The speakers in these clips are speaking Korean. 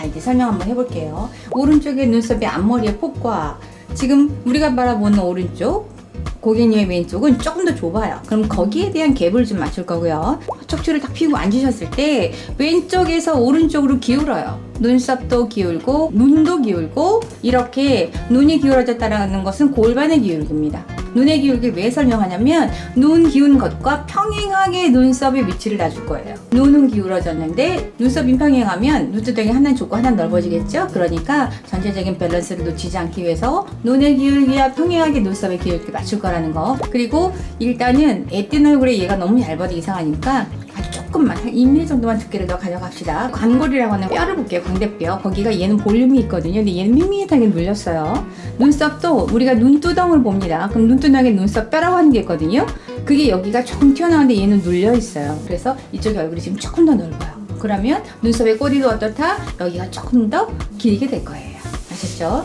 이제 설명 한번 해볼게요. 오른쪽에 눈썹의 앞머리의 폭과 지금 우리가 바라보는 오른쪽, 고객님의 왼쪽은 조금 더 좁아요. 그럼 거기에 대한 갭을 좀 맞출 거고요. 척추를 딱 펴고 앉으셨을 때 왼쪽에서 오른쪽으로 기울어요. 눈썹도 기울고 눈도 기울고, 이렇게 눈이 기울어졌다는 것은 골반의 기울기입니다. 눈의 기울기 왜 설명하냐면 눈 기운 것과 평행하게 눈썹의 위치를 놔줄 거예요. 눈은 기울어졌는데 눈썹이 평행하면 눈두덩이 하나는 좁고 하나는 넓어지겠죠? 그러니까 전체적인 밸런스를 놓치지 않기 위해서 눈의 기울기와 평행하게 눈썹의 기울기를 맞출 거라는 거. 그리고 일단은 애뜬 얼굴에 얘가 너무 얇아도 이상하니까 아주 조금만, 한 2mm 정도만 두께를 더 가져갑시다. 관골이라고 하는 뼈를 볼게요. 광대뼈. 거기가 얘는 볼륨이 있거든요. 근데 얘는 밋밋하게 눌렸어요. 눈썹도 우리가 눈두덩을 봅니다. 그럼 눈두덩에 눈썹 뼈라고 하는 게 있거든요. 그게 여기가 조금 튀어나오는데 얘는 눌려 있어요. 그래서 이쪽에 얼굴이 지금 조금 더 넓어요. 그러면 눈썹의 꼬리도 어떻다? 여기가 조금 더 길게 될 거예요. 아셨죠?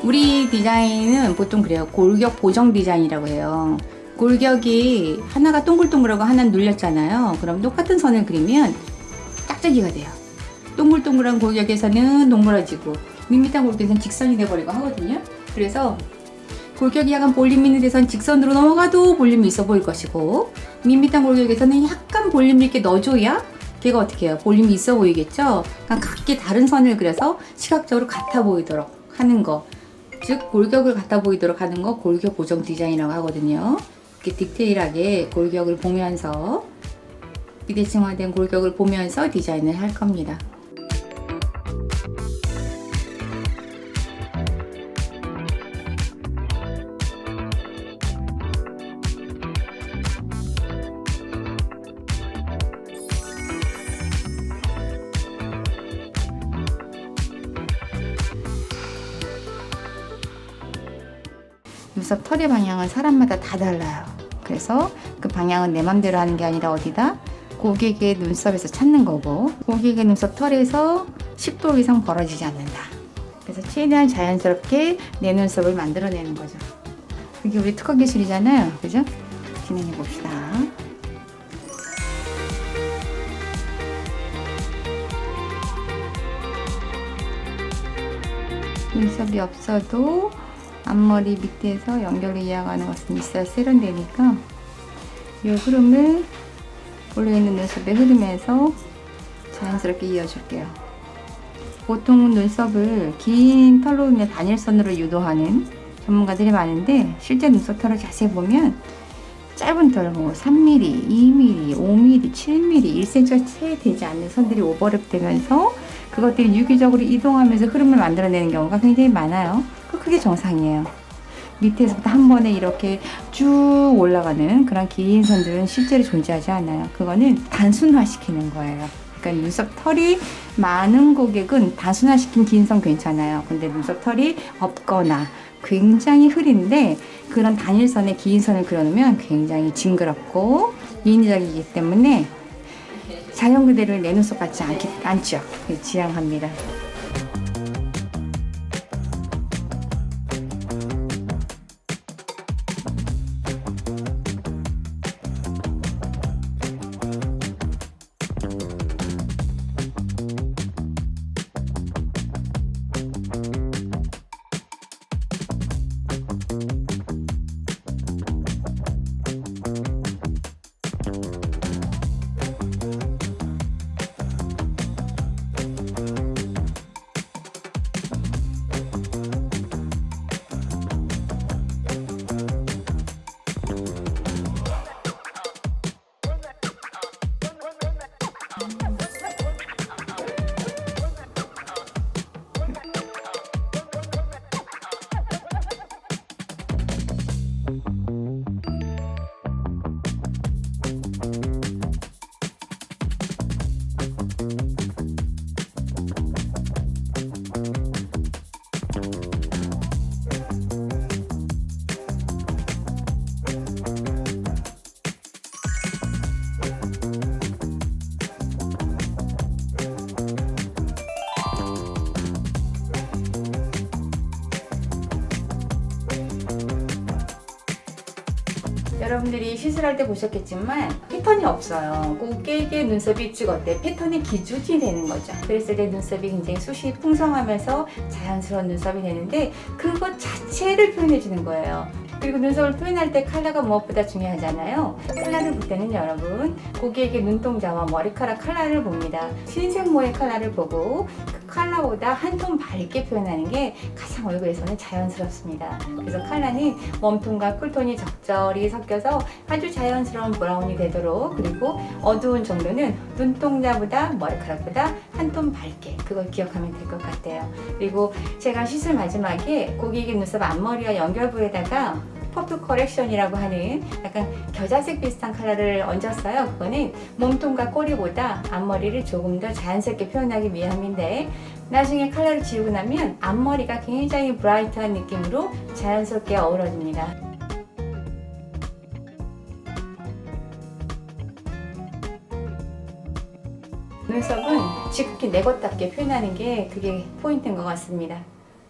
우리 디자인은 보통 그래요. 골격 보정 디자인이라고 해요. 골격이 하나가 동글동글하고 하나는 눌렸잖아요. 그럼 똑같은 선을 그리면 짝짝이가 돼요. 동글동글한 골격에서는 동그라지고 밋밋한 골격에서는 직선이 돼버리고 하거든요. 그래서 골격이 약간 볼륨 있는 데서는 직선으로 넘어가도 볼륨이 있어 보일 것이고, 밋밋한 골격에서는 약간 볼륨 있게 넣어줘야 걔가 어떻게 해요? 볼륨이 있어 보이겠죠? 그러니까 각기 다른 선을 그려서 시각적으로 같아 보이도록 하는 거, 즉 골격을 같아 보이도록 하는 거 골격 보정 디자인이라고 하거든요. 이렇게 디테일하게 골격을 보면서, 비대칭화된 골격을 보면서 디자인을 할 겁니다. 눈썹 털의 방향은 사람마다 다 달라요. 그래서 그 방향은 내 맘대로 하는 게 아니라 어디다? 고객의 눈썹에서 찾는 거고, 고객의 눈썹 털에서 10도 이상 벌어지지 않는다. 그래서 최대한 자연스럽게 내 눈썹을 만들어내는 거죠. 그게 우리 특허 기술이잖아요. 그죠? 진행해 봅시다. 눈썹이 없어도 앞머리 밑에서 연결을 이어가는 것은 있어야 세련되니까 이 흐름을 올려있는 눈썹의 흐름에서 자연스럽게 이어줄게요. 보통 눈썹을 긴 털로 그냥 단일선으로 유도하는 전문가들이 많은데, 실제 눈썹 털을 자세히 보면 짧은 털, 뭐 3mm, 2mm, 5mm, 7mm, 1cm가 채 되지 않는 선들이 오버랩 되면서 그것들이 유기적으로 이동하면서 흐름을 만들어내는 경우가 굉장히 많아요. 그게 정상이에요. 밑에서부터 한 번에 이렇게 쭉 올라가는 그런 긴 선들은 실제로 존재하지 않아요. 그거는 단순화시키는 거예요. 그러니까 눈썹 털이 많은 고객은 단순화시킨 긴 선 괜찮아요. 근데 눈썹 털이 없거나 굉장히 흐린데 그런 단일선의 긴 선을 그려놓으면 굉장히 징그럽고 인위적이기 때문에 자연 그대로 내 눈썹 같지 않죠. 지양합니다. 여러분들이 시술할 때 보셨겠지만 패턴이 없어요. 고객의 눈썹이 쭉 어때? 패턴의 기준이 되는 거죠. 그랬을 때 눈썹이 굉장히 숱이 풍성하면서 자연스러운 눈썹이 되는데 그것 자체를 표현해 주는 거예요. 그리고 눈썹을 표현할 때 컬러가 무엇보다 중요하잖아요. 컬러를 볼 때는 여러분 고객의 눈동자와 머리카락 컬러를 봅니다. 신생모의 컬러를 보고 그 컬러보다 한 톤 밝게 표현하는 게 가장 얼굴에서는 자연스럽습니다. 그래서 컬러는 웜톤과 쿨톤이 적절히 섞여서 아주 자연스러운 브라운이 되도록, 그리고 어두운 정도는 눈동자보다 머리카락보다 한 톤 밝게, 그걸 기억하면 될 것 같아요. 그리고 제가 시술 마지막에 고객의 눈썹 앞머리와 연결부에다가 퍼플 커렉션이라고 하는 약간 겨자색 비슷한 컬러를 얹었어요. 그거는 몸통과 꼬리보다 앞머리를 조금 더 자연스럽게 표현하기 위함인데, 나중에 컬러를 지우고 나면 앞머리가 굉장히 브라이트한 느낌으로 자연스럽게 어우러집니다. 눈썹은 지극히 내 것답게 표현하는 게 그게 포인트인 것 같습니다.